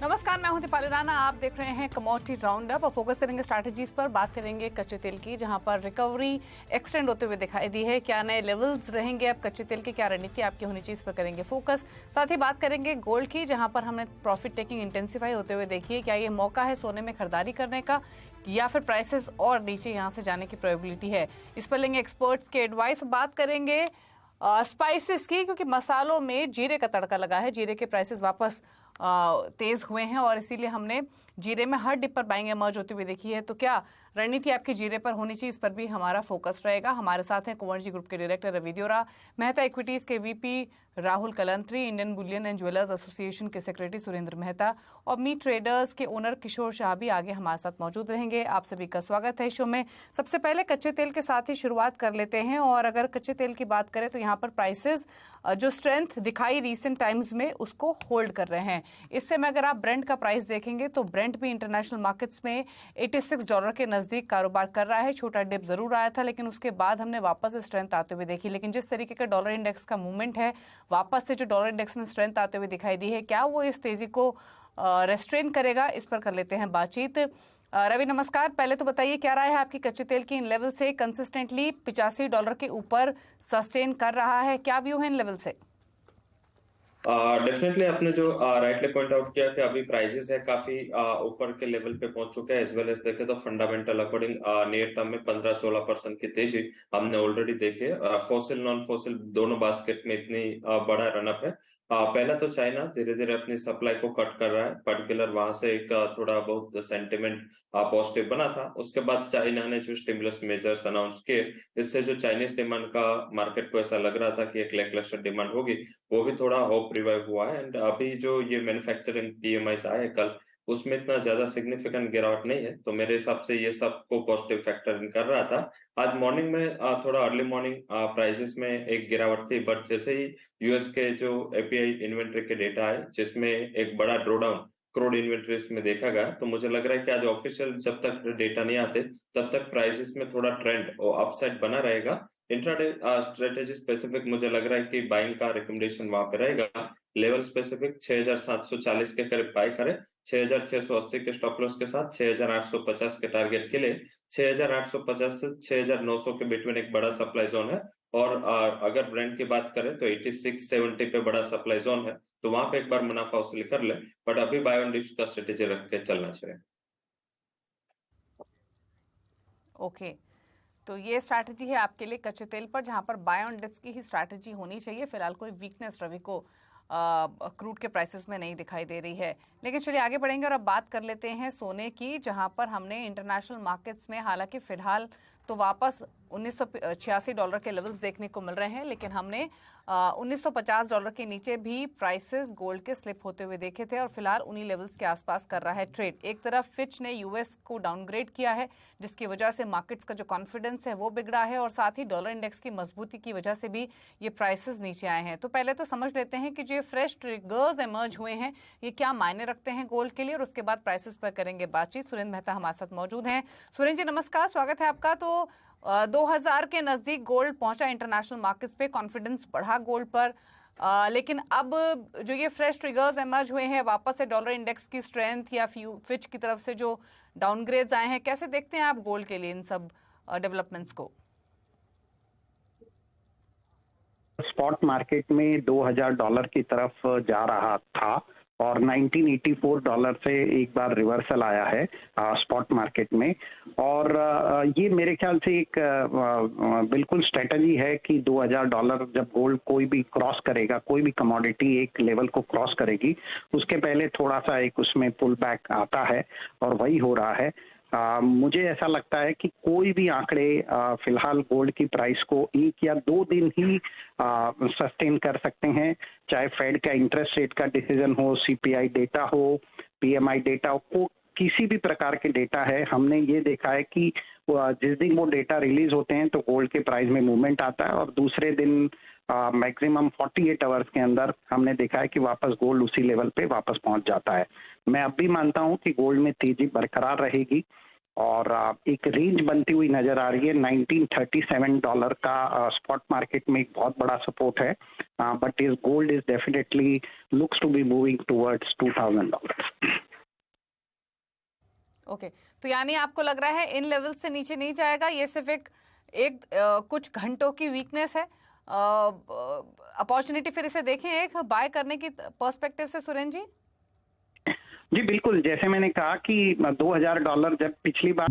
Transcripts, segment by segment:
नमस्कार, मैं हूं दीपाली राणा। आप देख रहे हैं कमोडिटी राउंडअप और फोकस करेंगे स्ट्रैटेजीज पर। बात करेंगे कच्चे तेल की, जहां पर रिकवरी एक्सटेंड होते हुए दिखाई दी है। क्या नए लेवल्स रहेंगे अब कच्चे तेल की, क्या रणनीति आपकी होनी चाहिए, इस पर करेंगे फोकस। साथ ही बात करेंगे गोल्ड की, जहां पर हमने प्रॉफिट टेकिंग इंटेंसिफाई होते हुए देखी है। क्या ये मौका है सोने में खरीदारी करने का, या फिर प्राइसेस और नीचे यहां से जाने की प्रोबेबिलिटी है? इस पर लेंगे एक्सपर्ट्स के एडवाइस। बात करेंगे स्पाइसेस की, क्योंकि मसालों में जीरे का तड़का लगा है। जीरे के प्राइसेस वापस तेज हुए हैं और इसीलिए हमने जीरे में हर डिप पर बाइंग इमर्ज होती हुई देखी है। तो क्या रणनीति आपकी जीरे पर होनी चाहिए, इस पर भी हमारा फोकस रहेगा। हमारे साथ हैं कुंवर जी ग्रुप के डायरेक्टर रवि देओरा, मेहता इक्विटीज के VP Rahul Kalantri, Indian Boolean and jewellers association के सेक्रेटरी सुरेंद्र मेहता और मीट ट्रेडर्स के ओनर किशोर शाह भी आगे हमारे साथ मौजूद रहेंगे। आप सभी का स्वागत है शो में। सबसे पहले कच्चे तेल के साथ ही शुरुआत कर लेते हैं। और अगर कच्चे तेल की बात करें तो यहाँ पर प्राइसेस जो स्ट्रेंथ दिखाई रिसेंट टाइम्स में, उसको होल्ड कर रहे हैं। इससे में अगर आप ब्रेंट का प्राइस देखेंगे तो ब्रेंट भी इंटरनेशनल मार्केट्स में $86 के नजदीक कारोबार कर रहा है। छोटा डिप जरूर आया था, लेकिन उसके बाद हमने वापस स्ट्रेंथ आते हुए देखी। लेकिन जिस तरीके का डॉलर इंडेक्स का मूवमेंट है, वापस से जो डॉलर इंडेक्स में स्ट्रेंथ आते हुए दिखाई दी है, क्या वो इस तेजी को रेस्ट्रेन करेगा, इस पर कर लेते हैं बातचीत। रवि नमस्कार। पहले तो बताइए, क्या राय है आपकी, कच्चे तेल की इन लेवल से कंसिस्टेंटली $85 के ऊपर सस्टेन कर रहा है, क्या व्यू है इन लेवल से? डेफिनेटली आपने जो राइटली पॉइंट आउट किया कि अभी प्राइसेस है काफी ऊपर के लेवल पे पहुंच चुके हैं। एज वेल एज देखे तो फंडामेंटल अकॉर्डिंग नियर टर्म में 15-16% की तेजी हमने ऑलरेडी देखे। फॉसिल नॉन फॉसिल दोनों बास्केट में इतनी बड़ा रनअप है। पहला तो चाइना धीरे धीरे अपनी सप्लाई को कट कर रहा है, पर्टिकुलर वहां से एक थोड़ा बहुत सेंटिमेंट पॉजिटिव बना था। उसके बाद चाइना ने जो स्टिमुलस मेजर्स अनाउंस किए, इससे जो चाइनीज डिमांड का मार्केट को ऐसा लग रहा था कि एक लैकलस्टर डिमांड होगी, वो भी थोड़ा होप रिवाइव हुआ है। एंड अभी जो ये मैन्युफैक्चरिंग पीएमआई आए कल, उसमें इतना ज्यादा सिग्निफिकेंट गिरावट नहीं है, तो मेरे हिसाब से ये सबको पॉजिटिव फैक्टर इन कर रहा था। आज मॉर्निंग में थोड़ा अर्ली मॉर्निंग प्राइसेस में एक गिरावट थी, बट जैसे ही यूएस के जो एपीआई इन्वेंट्री के डेटा आए, जिसमें एक बड़ा ड्रॉडाउन क्रूड इन्वेंट्रीज में देखा गया, तो मुझे लग रहा है कि आज ऑफिशियल जब तक डेटा नहीं आते तब तक प्राइसेस में थोड़ा ट्रेंड और अपसाइड बना रहेगा। इंट्राडे स्ट्रेटेजी स्पेसिफिक मुझे लग रहा है कि बाइंग का रिकमेंडेशन वहां पे रहेगा। लेवल स्पेसिफिक 6740 के करीब बाय करें, 6680 के स्टॉप लॉस के साथ 6850 के टारगेट के लिए। 6850 से 6900 के बिटवीन एक बड़ा सप्लाई जोन है। और अगर ब्रांड की बात करें तो 8670 पे बड़ा सप्लाई जोन है, तो वहां पे एक बार मुनाफा वसूली कर ले। बट अभी बाय ऑन डिप्स का स्ट्रेटेजी रख के चलना चाहिए। ओके, तो ये स्ट्रैटेजी है आपके लिए कच्चे तेल पर, जहां पर बाय ऑन डिप्स की ही स्ट्रैटेजी होनी चाहिए। फिलहाल कोई वीकनेस रवि को क्रूड के प्राइसेस में नहीं दिखाई दे रही है। लेकिन चलिए आगे बढ़ेंगे और अब बात कर लेते हैं सोने की, जहां पर हमने इंटरनेशनल मार्केट्स में हालांकि फिलहाल तो वापस $1986 के लेवल्स देखने को मिल रहे हैं, लेकिन हमने $1950 के नीचे भी प्राइसेस गोल्ड के स्लिप होते हुए देखे थे और फिलहाल उन्हीं लेवल्स के आसपास कर रहा है ट्रेड। एक तरफ फिच ने यूएस को डाउनग्रेड किया है, जिसकी वजह से मार्केट्स का जो कॉन्फिडेंस है वो बिगड़ा है, और साथ ही डॉलर इंडेक्स की मजबूती की वजह से भी ये प्राइसेस नीचे आए हैं। तो पहले तो समझ लेते हैं कि जो फ्रेश ट्रिगर्स इमर्ज हुए हैं, ये क्या मायने रखते हैं गोल्ड के लिए, और उसके बाद प्राइसेस पर करेंगे बातचीत। सुरेंद्र मेहता हमारे साथ मौजूद हैं। सुरेंद्र जी नमस्कार, स्वागत है आपका। तो 2000 के नजदीक गोल्ड पहुंचा इंटरनेशनल मार्केट्स पे, कॉन्फिडेंस बढ़ा गोल्ड पर, लेकिन अब जो ये फ्रेश ट्रिगर्स इमर्ज हुए हैं, वापस से डॉलर इंडेक्स की स्ट्रेंथ या फिच की तरफ से जो डाउनग्रेड्स आए हैं, कैसे देखते हैं आप गोल्ड के लिए इन सब डेवलपमेंट्स को? स्पॉट मार्केट में $2000 की तरफ जा रहा था और $1984 से एक बार रिवर्सल आया है स्पॉट मार्केट में। और ये मेरे ख्याल से एक बिल्कुल स्ट्रेटजी है कि $2000 जब गोल्ड कोई भी क्रॉस करेगा, कोई भी कमोडिटी एक लेवल को क्रॉस करेगी, उसके पहले थोड़ा सा एक उसमें पुल बैक आता है, और वही हो रहा है। मुझे ऐसा लगता है कि कोई भी आंकड़े फिलहाल गोल्ड की प्राइस को 1 या 2 दिन ही सस्टेन कर सकते हैं, चाहे फेड का इंटरेस्ट रेट का डिसीजन हो, सीपीआई डेटा हो, पीएमआई डेटा हो, किसी भी प्रकार के डेटा है। हमने ये देखा है कि जिस दिन वो डेटा रिलीज होते हैं तो गोल्ड के प्राइस में मूवमेंट आता है, और दूसरे दिन मैक्सिमम 48 आवर्स के अंदर हमने देखा है कि वापस गोल्ड उसी लेवल पे वापस पहुंच जाता है। मैं अब भी मानता हूं कि गोल्ड में तेजी बरकरार रहेगी और एक रेंज बनती हुई नजर आ रही है। $1937 का स्पॉट मार्केट में एक बहुत बड़ा सपोर्ट है, बट इस gold is definitely looks to be moving towards $2000। Okay, तो यानी आपको लग रहा है इन लेवल से नीचे नहीं जाएगा, ये सिर्फ एक कुछ घंटों की वीकनेस है, अपॉर्चुनिटी फिर इसे देखें एक बाय करने की पर्सपेक्टिव से सुरेंद्र जी? जी बिल्कुल, जैसे मैंने कहा कि $2000 जब पिछली बार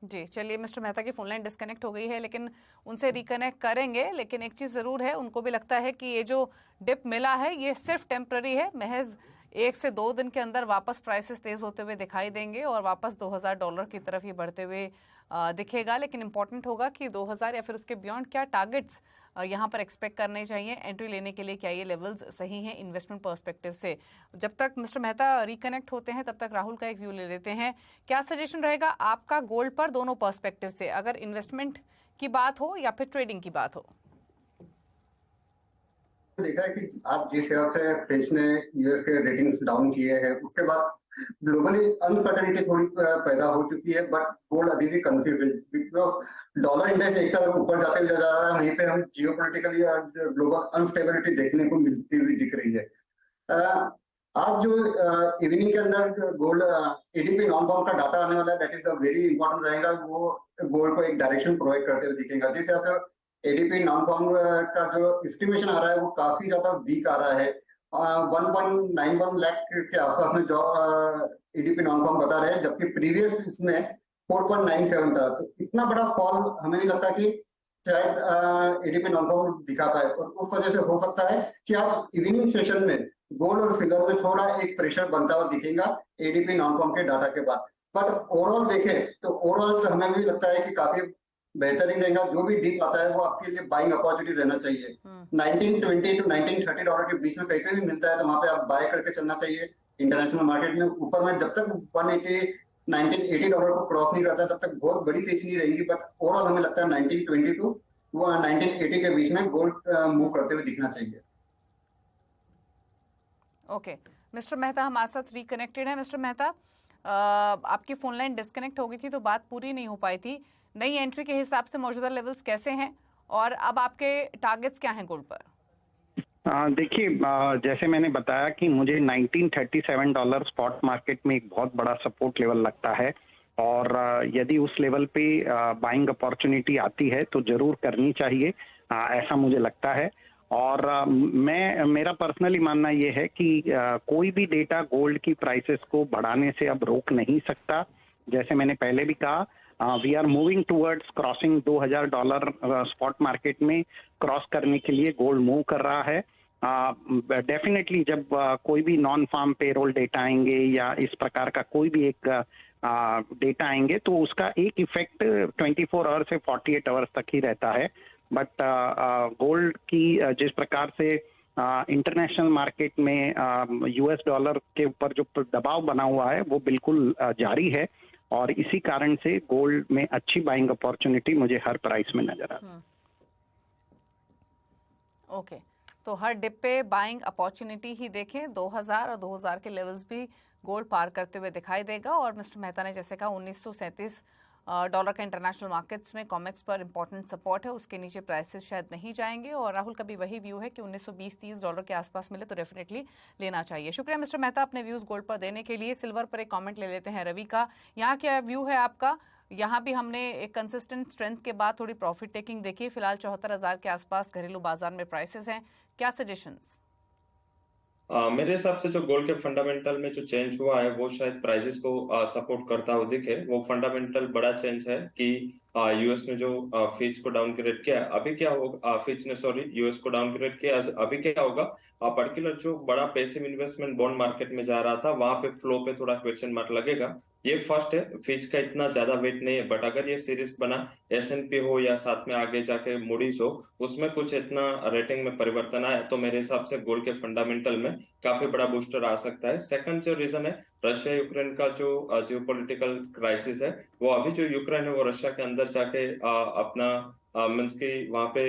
जी, चलिए मिस्टर मेहता की फोन लाइन डिस्कनेक्ट हो गई है, लेकिन उनसे रिकनेक्ट करेंगे। लेकिन एक चीज़ ज़रूर है, उनको भी लगता है कि ये जो डिप मिला है ये सिर्फ टेम्पररी है, महज 1 से 2 दिन के अंदर वापस प्राइसेस तेज़ होते हुए दिखाई देंगे और वापस $2000 की तरफ ये बढ़ते हुए दिखेगा। लेकिन इंपॉर्टेंट होगा कि 2000 या फिर उसके बियॉन्ड क्या टारगेट्स यहाँ पर एक्सपेक्ट करने चाहिए एंट्री लेने के लिए, क्या ये लेवल्स सही हैं इन्वेस्टमेंट पर्सपेक्टिव से। जब तक मिस्टर मेहता रिकनेक्ट होते हैं तब तक राहुल का एक व्यू ले लेते हैं। क्या सजेशन रहेगा आपका गोल्ड पर दोनों पर्सपेक्टिव से, अगर इन्वेस्टमेंट की बात हो या फिर ट्रेडिंग की बात हो? देखा है कि आज जिस हिसाब से फिच ने यूएस के रेटिंग्स डाउन किए हैं, उसके बाद ग्लोबली अनसर्टेनिटी थोड़ी पैदा हो चुकी है, बट गोल्ड अभी भी कंफ्यूज है बिकॉज डॉलर इंडेक्स एक तरफ ऊपर जाते हुए जा रहा है, वहीं पे हम जियोपॉलिटिकली ग्लोबल अनस्टेबिलिटी देखने को मिलती हुई दिख रही है। आज जो इवनिंग के अंदर गोल्ड एडीपी नॉन फॉर्म का डाटा आने वाला है, that is the very important रहेगा, वो गोल्ड को एक डायरेक्शन प्रोवाइड करते हुए दिखेगा। जिस हिसाब से एडीपी नॉन फॉर्म का जो एस्टिमेशन आ रहा है वो काफी ज्यादा वीक आ रहा है, 1.91 लाख के आसपास में जो एडीपी नॉन फॉर्म बता रहे हैं, जबकि प्रीवियस इसमें 4.97 था। तो इतना बड़ा फॉल हमें नहीं लगता कि शायद एडीपी नॉन फॉर्म दिखा पाए, और उस वजह से हो सकता है कि आज इवनिंग सेशन में गोल्ड और सिल्वर में थोड़ा एक प्रेशर बनता हुआ दिखेगा एडीपी नॉन फॉर्म के डाटा के बाद। बट ओवरऑल देखें तो ओवरऑल हमें भी लगता है कि काफी बेहतरीन रहेगा। जो भी डीप आता है वो आपके लिए बाइंग अपॉर्चुनिटी रहना चाहिए। 1920 to $1930 के बीच में कहीं पे भी मिलता है तो वहां पे आप बाय करके चलना चाहिए। इंटरनेशनल मार्केट में ऊपर में जब तक 1980 को क्रॉस नहीं करता तब तक बहुत बड़ी तेजी नहीं रहेगी, बट ओवरऑल हमें लगता है 1920 to 1980 के बीच में गोल्ड मूव करते हुए दिखना चाहिए। ओके, मिस्टर मेहता हमारे साथ रिकनेक्टेड है। मिस्टर मेहता, आपकी फोन लाइन डिस्कनेक्ट हो गई थी तो बात पूरी नहीं हो पाई थी। नई एंट्री के हिसाब से मौजूदा लेवल्स कैसे हैं और अब आपके टारगेट्स क्या हैं गोल्ड पर? देखिए, जैसे मैंने बताया कि मुझे $1937 स्पॉट मार्केट में एक बहुत बड़ा सपोर्ट लेवल लगता है, और यदि उस लेवल पे बाइंग अपॉर्चुनिटी आती है तो जरूर करनी चाहिए, ऐसा मुझे लगता है। और मेरा पर्सनली मानना ये है कि कोई भी डेटा गोल्ड की प्राइसेस को बढ़ाने से अब रोक नहीं सकता। जैसे मैंने पहले भी कहा, we are moving towards crossing $2000 spot market में क्रॉस करने के लिए गोल्ड मूव कर रहा है। डेफिनेटली जब कोई भी नॉन फार्म पेरोल डेटा आएंगे या इस प्रकार का कोई भी एक डेटा आएंगे तो उसका एक इफेक्ट 24 आवर से 48 आवर्स तक ही रहता है। बट गोल्ड की जिस प्रकार से इंटरनेशनल मार्केट में यूएस डॉलर के ऊपर जो दबाव बना हुआ है वो बिल्कुल जारी है, और इसी कारण से गोल्ड में अच्छी बाइंग अपॉर्चुनिटी मुझे हर प्राइस में नजर आती है। ओके, तो हर डिप पे बाइंग अपॉर्चुनिटी ही देखें। 2000 और 2000 के लेवल्स भी गोल्ड पार करते हुए दिखाई देगा। और मिस्टर मेहता ने जैसे कहा $1937 का इंटरनेशनल मार्केट्स में कॉमेक्स पर इंपॉर्टेंट सपोर्ट है, उसके नीचे प्राइसेस शायद नहीं जाएंगे। और राहुल का भी वही व्यू है कि $1920-30 के आसपास मिले तो डेफिनेटली लेना चाहिए। शुक्रिया मिस्टर मेहता अपने व्यूज गोल्ड पर देने के लिए। सिल्वर पर एक कमेंट ले लेते हैं रवि का। यहाँ क्या व्यू है आपका? यहाँ भी हमने एक कंसिस्टेंट स्ट्रेंथ के बाद थोड़ी प्रॉफिट टेकिंग देखी। फिलहाल 74,000 के आसपास घरेलू बाजार में प्राइसेस हैं, क्या सजेशंस? मेरे हिसाब से जो गोल्ड के फंडामेंटल में जो चेंज हुआ है वो शायद प्राइसेस को सपोर्ट करता हुआ दिखे। वो फंडामेंटल बड़ा चेंज है कि यूएस ने जो फिच को डाउन ग्रेड किया, अभी क्या होगा, फिच ने सॉरी यूएस को डाउन ग्रेड किया, अभी क्या होगा, पर्टिकुलर जो बड़ा पैसिव इन्वेस्टमेंट बॉन्ड मार्केट में जा रहा था वहां पे फ्लो पे थोड़ा क्वेश्चन मार्क लगेगा। ये फर्स्ट है, फिच का इतना ज्यादा वेट नहीं है, बट अगर ये सीरीज बना S&P हो या साथ में आगे जाके मूडीज हो, उसमें कुछ इतना रेटिंग में परिवर्तन आया तो मेरे हिसाब से गोल्ड के फंडामेंटल में काफी बड़ा बूस्टर आ सकता है। सेकंड जो रीजन है, रशिया यूक्रेन का जो जियोपॉलिटिकल क्राइसिस है, वो अभी जो यूक्रेन है वो रशिया के अंदर जाके अपना मीन्स की वहां पे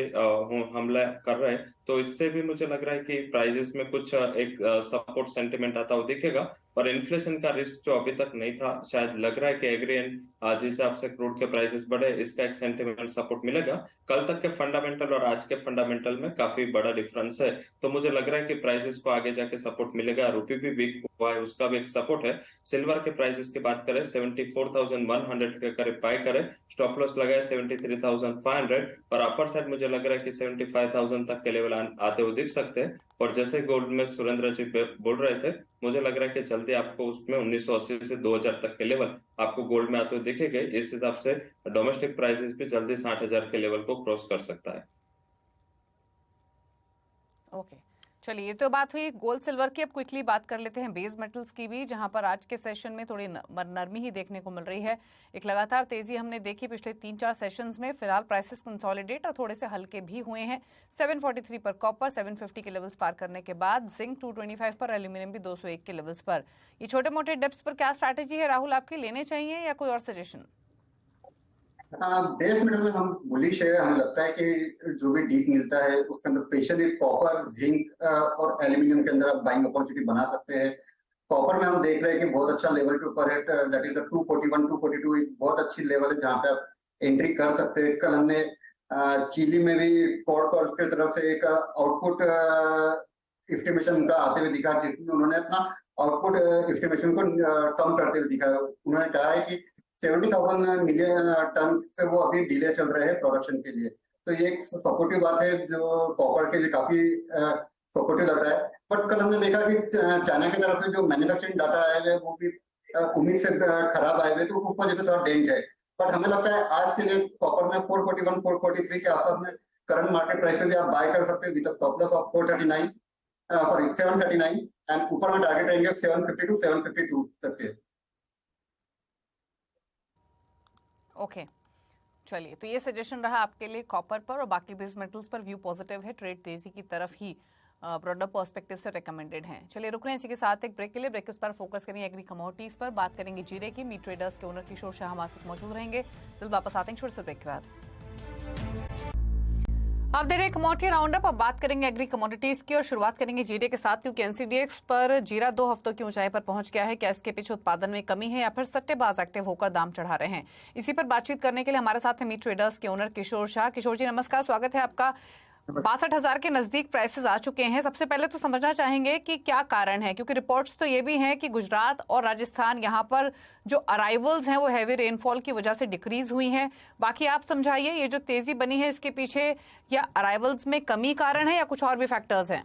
हमला कर रहे हैं, तो इससे भी मुझे लग रहा है कि प्राइजेस में कुछ एक सपोर्ट सेंटिमेंट आता हुआ दिखेगा। और इन्फ्लेशन का रिस्क जो अभी तक नहीं था, शायद लग रहा है कि एग्री एंड जिस हिसाब से क्रूड के प्राइसेस बढ़े, इसका एक सेंटिमेंट सपोर्ट मिलेगा। कल तक के फंडामेंटल और आज के फंडामेंटल में काफी बड़ा डिफरेंस है, तो मुझे लग रहा है कि प्राइसेस को आगे जाके सपोर्ट मिलेगा। रुपये भी वीक हुआ है, उसका भी एक सपोर्ट है। सिल्वर के प्राइसेस की बात करें, 74,100 के करीब बाय करें, स्टॉप लॉस लगाए 73,500, और अपर साइड मुझे लग रहा है कि 75,000 तक के लेवल आते हुए दिख सकते हैं। और जैसे गोल्ड में सुरेंद्र जी बोल रहे थे, मुझे लग रहा है कि जल्दी आपको उसमें 1980 से 2000 तक के लेवल आपको गोल्ड में आते हुए दिखेंगे। इस हिसाब से डोमेस्टिक प्राइसेस भी जल्दी 60,000 के लेवल को क्रॉस कर सकता है। ओके, चलिए ये तो बात हुई गोल्ड सिल्वर की। अब क्विकली बात कर लेते हैं बेस मेटल्स की भी, जहां पर आज के सेशन में थोड़ी नरमी ही देखने को मिल रही है। एक लगातार तेजी हमने देखी पिछले 3-4 सेशंस में। फिलहाल प्राइसेस कंसोलिडेट और थोड़े से हल्के भी हुए हैं। 743 पर कॉपर, 750 के लेवल्स पार करने के बाद जिंक 225 पर, एल्यूमिनियम भी 201 के लेवल्स पर। ये छोटे मोटे डिप्स पर क्या स्ट्रैटेजी है राहुल आपकी, लेने चाहिए या कोई और सजेशन? बेस मेटल में हम बुलिश है। हमें लगता है कि जो भी डीप मिलता है उसके अंदर स्पेशली कॉपर, जिंक और एल्यूमिनियम के अंदर आप बाइंग अपॉर्चुनिटी बना सकते हैं। कॉपर में हम देख रहे हैं कि बहुत अच्छा लेवल के ऊपर है, दैट इज द 241, 242 एक बहुत अच्छी लेवल है जहाँ पे आप एंट्री कर सकते हैं। कल हमने चिली में भी कॉर्ड की तरफ से एक आउटपुट एस्टिमेशन उनका आते हुए दिखा, जिसमें उन्होंने अपना आउटपुट एस्टिमेशन को कम करते हुए दिखा। उन्होंने कहा है कि 70,000 मिलियन टन से वो अभी डिले चल रहे हैं प्रोडक्शन के लिए। तो ये एक सपोर्टिव बात है जो कॉपर के लिए काफी सपोर्टिव लग रहा है। बट कल हमने देखा कि चाइना की तरफ से जो मैन्युफैक्चरिंग डाटा आए हुए वो भी उम्मीद से खराब आए हुए, तो उस वजह से थोड़ा डेंट है। बट हमें लगता है आज के लिए कॉपर में 441, 443 के आसपास में करंट मार्केट प्राइस पे भी आप बाय कर सकते हैं with stop loss of 739 and ऊपर में टारगेट रहेंगे 750 टू 752 तक के। ओके, चलिए तो ये सजेशन रहा आपके लिए कॉपर पर, और बाकी बेस मेटल्स पर व्यू पॉजिटिव है, ट्रेड तेजी की तरफ ही ब्रॉडर पर्सपेक्टिव से रिकमेंडेड है। चलिए रुक रहे हैं इसी के साथ एक ब्रेक के लिए। ब्रेक पर फोकस करेंगे एग्री कमोडिटीज पर, बात करेंगे जीरे की। मीट ट्रेडर्स के ओनर किशोर शाह हमारे साथ मौजूद रहेंगे। तो वापस आते हैं छोटे से ब्रेक के बाद। आप दे रहे हैं कमोडिटी राउंड अप। अब बात करेंगे एग्री कमोडिटीज की और शुरुआत करेंगे जीरे के साथ, क्योंकि एनसीडीएक्स पर जीरा 2 हफ्तों की ऊंचाई पर पहुंच गया है। क्या इसके पीछे उत्पादन में कमी है या फिर सट्टेबाज एक्टिव होकर दाम चढ़ा रहे हैं? इसी पर बातचीत करने के लिए हमारे साथ है मीट ट्रेडर्स के ओनर किशोर शाह। किशोर जी नमस्कार, स्वागत है आपका। 62,000 के नजदीक प्राइसेस आ चुके हैं। सबसे पहले तो समझना चाहेंगे कि क्या कारण है, क्योंकि रिपोर्ट्स तो ये भी हैं कि गुजरात और राजस्थान यहाँ पर जो अराइवल्स हैं वो हैवी रेनफॉल की वजह से डिक्रीज हुई हैं। बाकी आप समझाइए ये जो तेजी बनी है इसके पीछे या अराइवल्स में कमी कारण है या कुछ और भी फैक्टर्स हैं?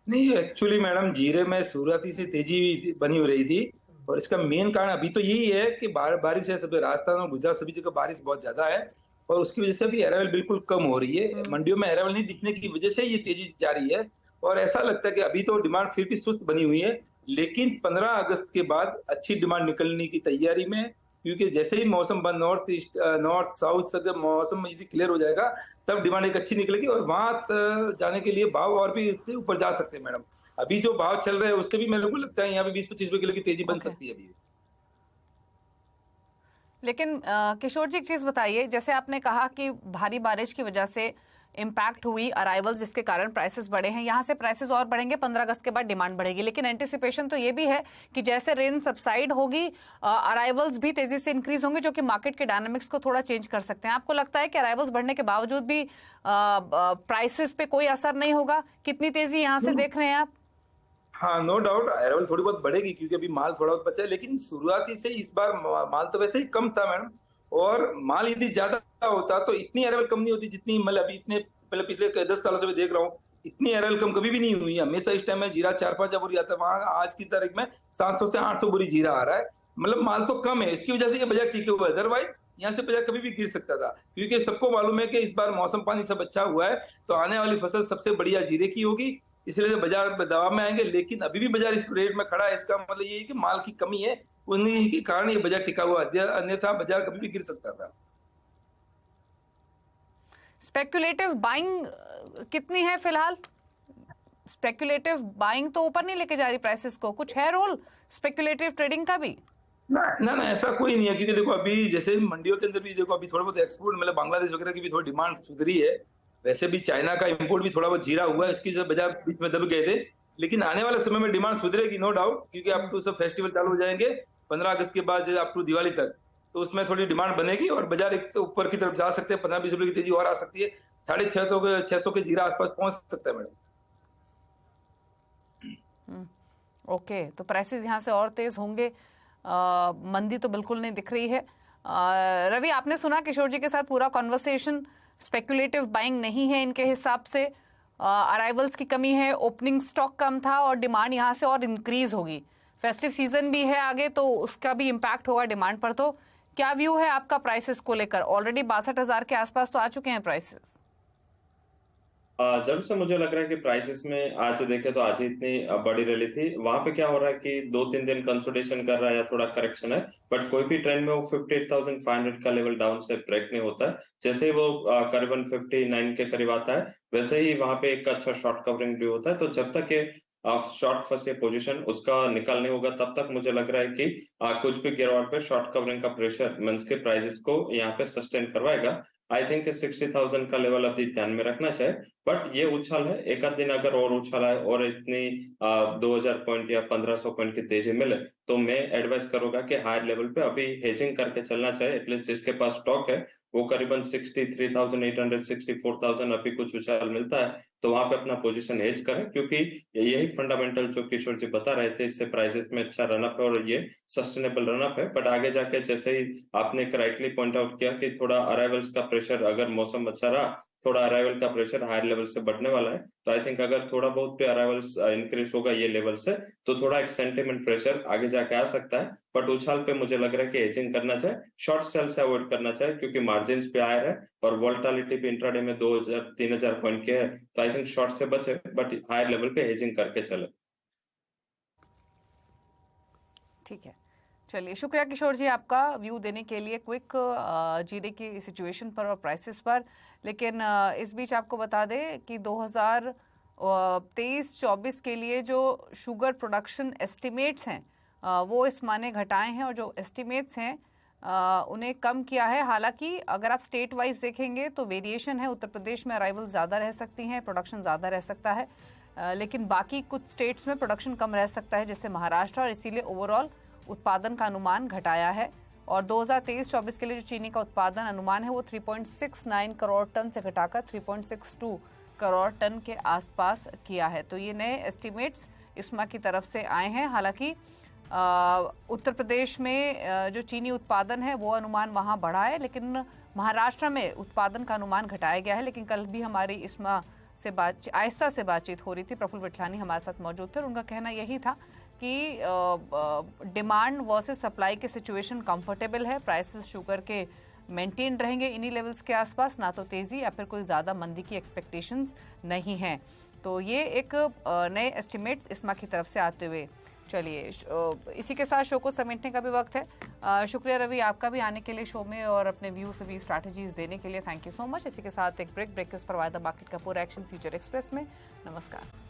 नहीं, एक्चुअली मैडम जीरे में शुरुआती से तेजी बनी हो रही थी, और इसका मेन कारण अभी तो यही है कि बारिश है। सब राजस्थान और गुजरात सभी जगह बारिश बहुत ज्यादा है, और उसकी वजह से अभी अराइवल बिल्कुल कम हो रही है। मंडियों में अराइवल नहीं दिखने की वजह से ये तेजी जारी है, और ऐसा लगता है कि अभी तो डिमांड फिर भी सुस्त बनी हुई है, लेकिन 15 अगस्त के बाद अच्छी डिमांड निकलने की तैयारी में, क्योंकि जैसे ही मौसम बंद नॉर्थ ईस्ट नॉर्थ साउथ से मौसम यदि क्लियर हो जाएगा तब डिमांड एक अच्छी निकलेगी, और वहां जाने के लिए भाव और भी इससे ऊपर जा सकते हैं। मैडम अभी जो भाव चल रहे हैं उससे भी मेरे को लगता है यहाँ पे 20-25 रुपए किलो की तेजी बन सकती है अभी। लेकिन किशोर जी एक चीज बताइए, जैसे आपने कहा कि भारी बारिश की वजह से इम्पैक्ट हुई अराइवल्स, जिसके कारण प्राइसेस बढ़े हैं। यहाँ से प्राइसेस और बढ़ेंगे, 15 अगस्त के बाद डिमांड बढ़ेगी, लेकिन एंटिसिपेशन तो ये भी है कि जैसे रेन सबसाइड होगी अराइवल्स भी तेजी से इंक्रीज होंगे, जो कि मार्केट के डायनामिक्स को थोड़ा चेंज कर सकते हैं। आपको लगता है कि अराइवल्स बढ़ने के बावजूद भी प्राइसेस पे कोई असर नहीं होगा? कितनी तेजी यहाँ से देख रहे हैं आप? हाँ, नो डाउट अराइवल थोड़ी बहुत बढ़ेगी, क्योंकि अभी माल थोड़ा बहुत बचा है, लेकिन शुरुआती से इस बार माल तो वैसे ही कम था मैडम, और माल यदि ज्यादा होता तो इतनी अराइवल कम नहीं होती जितनी मतलब अभी इतने पहले पिछले 10 सालों से मैं देख रहा हूँ। इतनी अराइवल कम कभी भी नहीं हुई। हमेशा इस टाइम में जीरा 4-5 बोरी आता है, वहां आज की तारीख में 700 से 800 बोरी जीरा आ रहा है। मतलब माल तो कम है, इसकी वजह से ये बाजार टिके हुआ है। अदरवाइज यहाँ से बाजार कभी भी गिर सकता था, क्योंकि सबको मालूम है कि इस बार मौसम पानी सब अच्छा हुआ है, तो आने वाली फसल सबसे बढ़िया जीरे की होगी, इसलिए बाजार दबाव में आएंगे। लेकिन अभी भी बाजार इस रेट में खड़ा है, इसका मतलब ये है कि माल की कमी है, उन्हीं के कारण ये बाजार टिका हुआ है, अन्यथा बाजार कभी भी गिर सकता था। स्पेक्युलेटिव बाइंग कितनी है फिलहाल? स्पेक्युलेटिव बाइंग तो ऊपर नहीं लेके जा रही प्राइसेस को, कुछ है रोल स्पेक्युलेटिव ट्रेडिंग का भी? ना ऐसा कोई नहीं है, क्योंकि देखो अभी जैसे मंडियों के अंदर भी देखो अभी थोड़ा बहुत एक्सपोर्ट मतलब बांग्लादेश वगैरह की भी थोड़ी डिमांड सुधरी है। वैसे भी चाइना का इंपोर्ट भी थोड़ा बहुत जीरा हुआ है, इसकी बाजार बीच में दब गए थे, लेकिन आने वाले समय में डिमांड सुधरेगी नो डाउट, क्योंकि अब तो सब फेस्टिवल चालू हो जाएंगे 15 अगस्त के बाद अप टू दिवाली तक, तो उसमें थोड़ी डिमांड बनेगी और बाजार एक ऊपर की तरफ जा सकते हैं, 15-20 रुपए की तेजी और आ सकती है, 650 के जीरा आसपास पहुंच सकता है मैडम। ओके, तो प्राइसेस यहाँ से और तेज होंगे, मंदी तो बिल्कुल नहीं दिख रही है। रवि, आपने सुना किशोर जी के साथ पूरा कॉन्वर्सेशन, स्पेकुलेटिव बाइंग नहीं है इनके हिसाब से, अराइवल्स की कमी है, ओपनिंग स्टॉक कम था और डिमांड यहाँ से और इंक्रीज होगी। फेस्टिव सीजन भी है आगे, तो उसका भी इम्पैक्ट होगा डिमांड पर। तो क्या व्यू है आपका प्राइसेस को लेकर? ऑलरेडी 62,000 के आसपास तो आ चुके हैं प्राइसेस। जरूर से मुझे लग रहा है कि प्राइसेस में आज देखे तो आज ही इतनी बड़ी रैली थी, वहां पे क्या हो रहा है कि 2-3 दिन कंसोलिडेशन कर रहा है या थोड़ा करेक्शन है, बट कोई भी ट्रेंड में वो 58,500 का लेवल डाउन से ब्रेक नहीं होता है। जैसे ही वो करीबन 59 के करीब आता है, वैसे ही वहां पे एक अच्छा शॉर्ट कवरिंग भी होता है। तो जब तक ये शॉर्ट फंसे पोजीशन उसका निकाल नहीं होगा, तब तक मुझे लग रहा है कि कुछ भी गिरावट पे शॉर्ट कवरिंग का प्रेशर मंच के प्राइसेस को यहाँ पे सस्टेन करवाएगा। आई थिंक 60,000 का लेवल अभी ध्यान में रखना चाहिए, बट ये उछाल है, एक आध दिन अगर और उछाला है और इतनी 2000 पॉइंट या 1500 पॉइंट की तेजी मिले, तो मैं एडवाइस करूंगा कि हायर लेवल पे अभी हेजिंग करके चलना चाहिए। एटलीस्ट जिसके पास स्टॉक है वो करीबन 63,800 64,000 अभी कुछ उछाल मिलता है, तो वहां पे अपना पोजीशन हेज करें, क्योंकि यही फंडामेंटल जो किशोर जी बता रहे थे, इससे प्राइसेस में अच्छा रनअप है और ये सस्टेनेबल रनअप है। बट आगे जाके जैसे ही आपने राइटली पॉइंट आउट किया कि थोड़ा अराइवल्स का प्रेशर, अगर मौसम अच्छा रहा, थोड़ा अराइवल का प्रेशर हायर लेवल से बढ़ने वाला है। तो आई थिंक अगर थोड़ा बहुत भी अराइवल्स इंक्रीज होगा ये लेवल से, तो थोड़ा एक सेंटिमेंट प्रेशर आगे जाके आ सकता है। बट उछाल पे मुझे लग रहा है कि एजिंग करना चाहिए, शॉर्ट सेल से अवॉइड करना चाहिए, क्योंकि मार्जिन पे आया है और वोलेटिलिटी भी इंट्राडे में 2000-3000 पॉइंट के है। तो आई थिंक शॉर्ट से बचे, बट हायर लेवल पे एजिंग करके चले। ठीक है, चलिए, शुक्रिया किशोर जी आपका व्यू देने के लिए क्विक जीडी की सिचुएशन पर और प्राइसेस पर। लेकिन इस बीच आपको बता दें कि 2023-24 के लिए जो शुगर प्रोडक्शन एस्टिमेट्स हैं वो इस माने घटाए हैं, और जो एस्टिमेट्स हैं उन्हें कम किया है। हालांकि अगर आप स्टेट वाइज देखेंगे तो वेरिएशन है, उत्तर प्रदेश में अराइवल ज़्यादा रह सकती हैं, प्रोडक्शन ज़्यादा रह सकता है, लेकिन बाकी कुछ स्टेट्स में प्रोडक्शन कम रह सकता है, जैसे महाराष्ट्र, और इसीलिए ओवरऑल उत्पादन का अनुमान घटाया है। और 2023-24 के लिए जो चीनी का उत्पादन अनुमान है वो 3.69 करोड़ टन से घटाकर 3.62 करोड़ टन के आसपास किया है। तो ये नए एस्टिमेट्स इस्मा की तरफ से आए हैं। हालांकि उत्तर प्रदेश में जो चीनी उत्पादन है वो अनुमान वहाँ बढ़ा है, लेकिन महाराष्ट्र में उत्पादन का अनुमान घटाया गया है। लेकिन कल भी हमारी इस्मा से आहिस्ता से बातचीत हो रही थी, प्रफुल्ल विठलानी हमारे साथ मौजूद थे और उनका कहना यही था कि डिमांड वर्सेस सप्लाई के सिचुएशन कंफर्टेबल है, प्राइसेस शुगर के मेंटेन रहेंगे इन्हीं लेवल्स के आसपास, ना तो तेज़ी या फिर कोई ज़्यादा मंदी की एक्सपेक्टेशंस नहीं हैं। तो ये एक नए एस्टिमेट्स इस्मा की तरफ से आते हुए। चलिए, इसी के साथ शो को समेटने का भी वक्त है। शुक्रिया रवि आपका भी आने के लिए शो में और अपने व्यू से भी स्ट्रैटेजीज देने के लिए, थैंक यू सो मच। इसी के साथ एक ब्रेक के उस पर वायदा मार्केट का पूरा एक्शन फ्यूचर एक्सप्रेस में। नमस्कार।